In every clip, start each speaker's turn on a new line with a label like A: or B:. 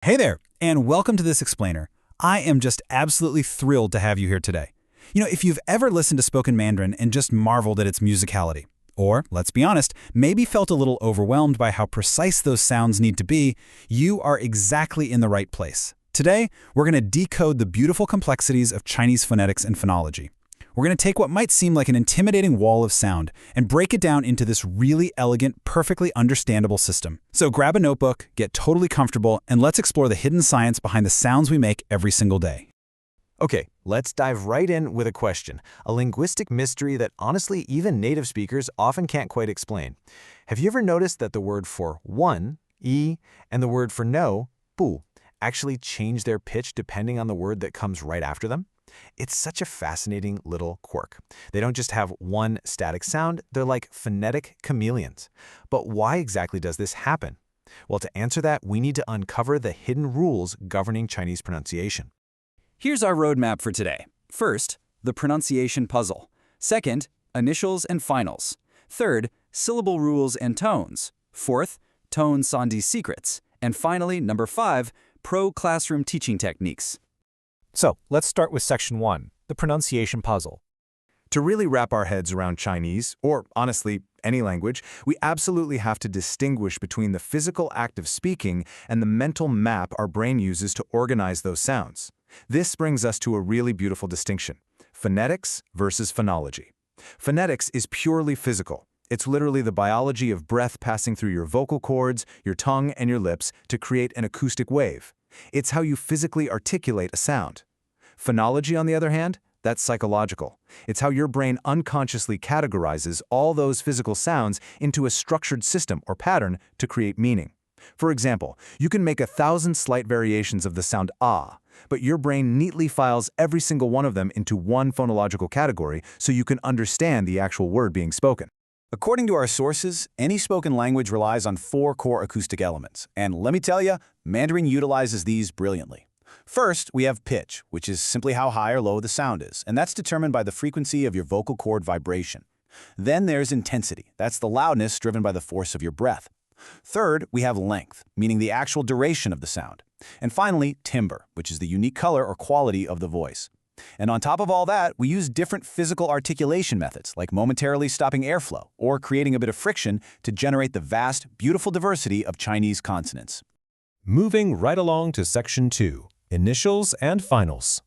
A: Hey there, and welcome to this explainer. I am just absolutely thrilled to have you here today. If you've ever listened to spoken Mandarin and just marveled at its musicality, or, let's be honest, maybe felt a little overwhelmed by how precise those sounds need to be, you are exactly in the right place. Today, we're going to decode the beautiful complexities of Chinese phonetics and phonology. We're going to take what might seem like an intimidating wall of sound and break it down into this really elegant, perfectly understandable system. So grab a notebook, get totally comfortable, and let's explore the hidden science behind the sounds we make every single day.
B: Okay, let's dive right in with a question, a linguistic mystery that honestly even native speakers often can't quite explain. Have you ever noticed that the word for one, yi, and the word for no, bu, actually change their pitch depending on the word that comes right after them? It's such a fascinating little quirk. They don't just have one static sound, they're like phonetic chameleons. But why exactly does this happen? Well, to answer that, we need to uncover the hidden rules governing Chinese pronunciation.
C: Here's our roadmap for today. First, the pronunciation puzzle. Second, initials and finals. Third, syllable rules and tones. Fourth, tone sandhi secrets. And finally, number 5, pro-classroom teaching techniques.
D: So, let's start with Section 1, the pronunciation puzzle.
B: To really wrap our heads around Chinese, or honestly, any language, we absolutely have to distinguish between the physical act of speaking and the mental map our brain uses to organize those sounds. This brings us to a really beautiful distinction: phonetics versus phonology. Phonetics is purely physical. It's literally the biology of breath passing through your vocal cords, your tongue, and your lips to create an acoustic wave. It's how you physically articulate a sound. Phonology, on the other hand, that's psychological. It's how your brain unconsciously categorizes all those physical sounds into a structured system or pattern to create meaning. For example, you can make 1,000 slight variations of the sound ah, but your brain neatly files every single one of them into one phonological category so you can understand the actual word being spoken.
A: According to our sources, any spoken language relies on 4 core acoustic elements, and let me tell you, Mandarin utilizes these brilliantly. First, we have pitch, which is simply how high or low the sound is, and that's determined by the frequency of your vocal cord vibration. Then there's intensity. That's the loudness driven by the force of your breath. Third, we have length, meaning the actual duration of the sound. And finally, timbre, which is the unique color or quality of the voice. And on top of all that, we use different physical articulation methods, like momentarily stopping airflow or creating a bit of friction to generate the vast, beautiful diversity of Chinese consonants.
D: Moving right along to Section 2, initials and finals.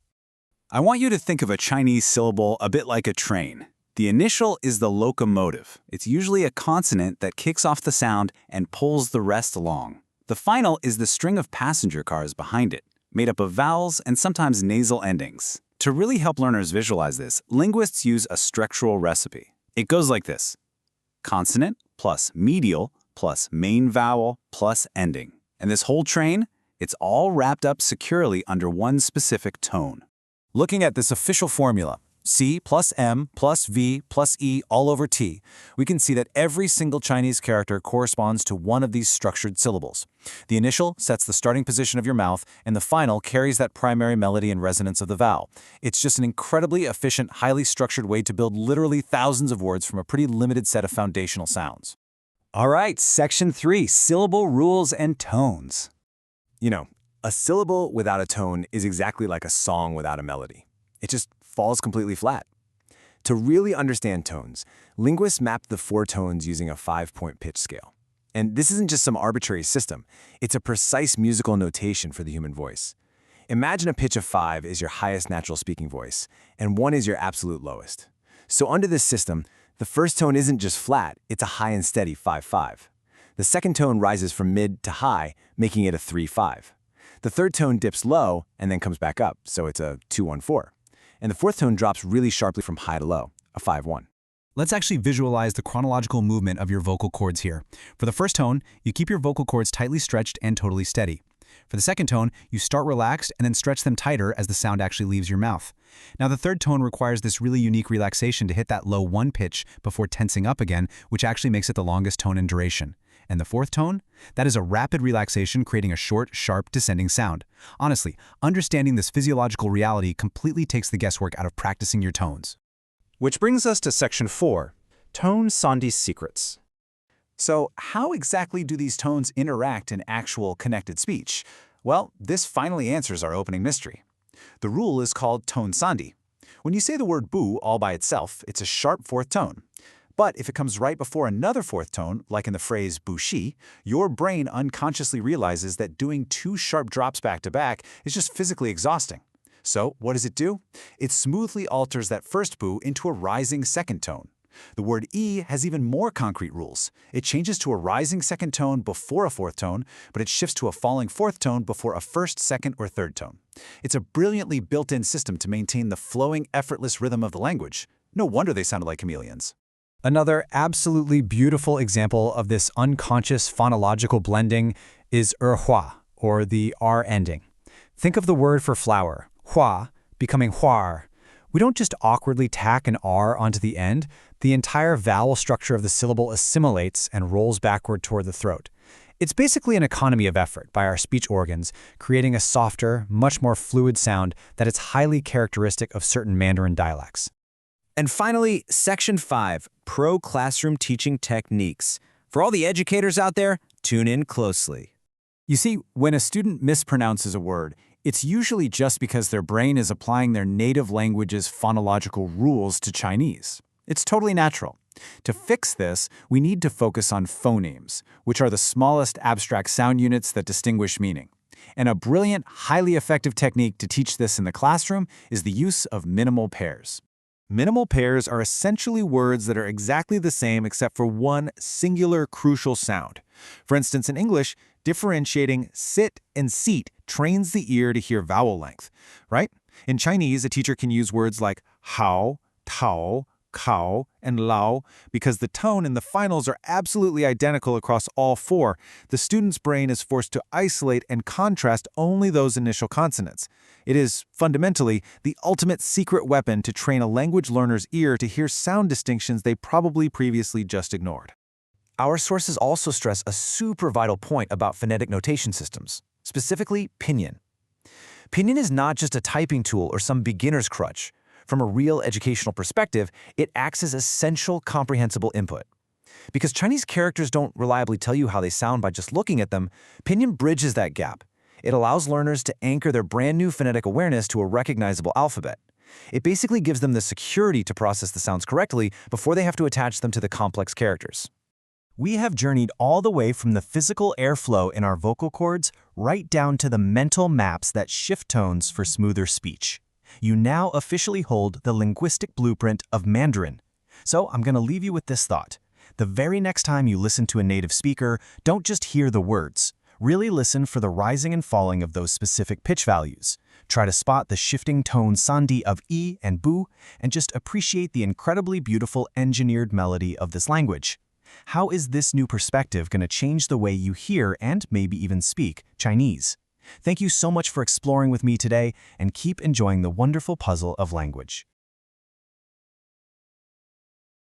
A: I want you to think of a Chinese syllable a bit like a train. The initial is the locomotive. It's usually a consonant that kicks off the sound and pulls the rest along. The final is the string of passenger cars behind it, made up of vowels and sometimes nasal endings. To really help learners visualize this, linguists use a structural recipe. It goes like this: consonant plus medial plus main vowel plus ending. And this whole train, it's all wrapped up securely under one specific tone. Looking at this official formula, C plus M plus V plus E all over T, we can see that every single Chinese character corresponds to one of these structured syllables. The initial sets the starting position of your mouth, and the final carries that primary melody and resonance of the vowel. It's just an incredibly efficient, highly structured way to build literally thousands of words from a pretty limited set of foundational sounds.
C: All right, Section 3, syllable rules and tones.
B: A syllable without a tone is exactly like a song without a melody. It just falls completely flat. To really understand tones, linguists map the 4 tones using a 5-point pitch scale. And this isn't just some arbitrary system. It's a precise musical notation for the human voice. Imagine a pitch of 5 is your highest natural speaking voice, and 1 is your absolute lowest. So under this system, the first tone isn't just flat, it's a high and steady 5-5. The second tone rises from mid to high, making it a 3-5. The third tone dips low and then comes back up, so it's a 2-1-4. And the fourth tone drops really sharply from high to low, a 5-1.
A: Let's actually visualize the chronological movement of your vocal cords here. For the first tone, you keep your vocal cords tightly stretched and totally steady. For the second tone, you start relaxed and then stretch them tighter as the sound actually leaves your mouth. Now the third tone requires this really unique relaxation to hit that low 1 pitch before tensing up again, which actually makes it the longest tone in duration. And the fourth tone? That is a rapid relaxation creating a short, sharp, descending sound. Honestly, understanding this physiological reality completely takes the guesswork out of practicing your tones.
D: Which brings us to Section 4, tone sandhi secrets.
A: So how exactly do these tones interact in actual connected speech? Well, this finally answers our opening mystery. The rule is called tone sandhi. When you say the word bu all by itself, it's a sharp fourth tone. But if it comes right before another fourth tone, like in the phrase bu shi, your brain unconsciously realizes that doing two sharp drops back to back is just physically exhausting. So what does it do? It smoothly alters that first bu into a rising second tone. The word e has even more concrete rules. It changes to a rising second tone before a fourth tone, but it shifts to a falling fourth tone before a first, second, or third tone. It's a brilliantly built-in system to maintain the flowing, effortless rhythm of the language. No wonder they sounded like chameleons.
C: Another absolutely beautiful example of this unconscious phonological blending is erhua, or the R ending. Think of the word for flower, hua, becoming huar. We don't just awkwardly tack an R onto the end, the entire vowel structure of the syllable assimilates and rolls backward toward the throat. It's basically an economy of effort by our speech organs, creating a softer, much more fluid sound that is highly characteristic of certain Mandarin dialects.
E: And finally, Section 5, Pro Classroom Teaching Techniques. For all the educators out there, tune in closely.
A: You see, when a student mispronounces a word, it's usually just because their brain is applying their native language's phonological rules to Chinese. It's totally natural. To fix this, we need to focus on phonemes, which are the smallest abstract sound units that distinguish meaning. And a brilliant, highly effective technique to teach this in the classroom is the use of minimal pairs.
B: Minimal pairs are essentially words that are exactly the same except for one singular crucial sound. For instance, in English, differentiating sit and seat trains the ear to hear vowel length, right? In Chinese, a teacher can use words like hao, tao, kao, and lao because the tone and the finals are absolutely identical across all four. The student's brain is forced to isolate and contrast only those initial consonants. It is, fundamentally, the ultimate secret weapon to train a language learner's ear to hear sound distinctions they probably previously just ignored.
F: Our sources also stress a super vital point about phonetic notation systems, specifically pinyin. Pinyin is not just a typing tool or some beginner's crutch. From a real educational perspective, it acts as essential comprehensible input. Because Chinese characters don't reliably tell you how they sound by just looking at them, pinyin bridges that gap. It allows learners to anchor their brand new phonetic awareness to a recognizable alphabet. It basically gives them the security to process the sounds correctly before they have to attach them to the complex characters. We have journeyed all the way from the physical airflow in our vocal cords right down to the mental maps that shift tones for smoother speech. You now officially hold the linguistic blueprint of Mandarin. So I'm going to leave you with this thought. The very next time you listen to a native speaker, don't just hear the words. Really listen for the rising and falling of those specific pitch values. Try to spot the shifting tone sandhi of e and bu, and just appreciate the incredibly beautiful engineered melody of this language. How is this new perspective going to change the way you hear and maybe even speak Chinese? Thank you so much for exploring with me today, and keep enjoying the wonderful puzzle of language.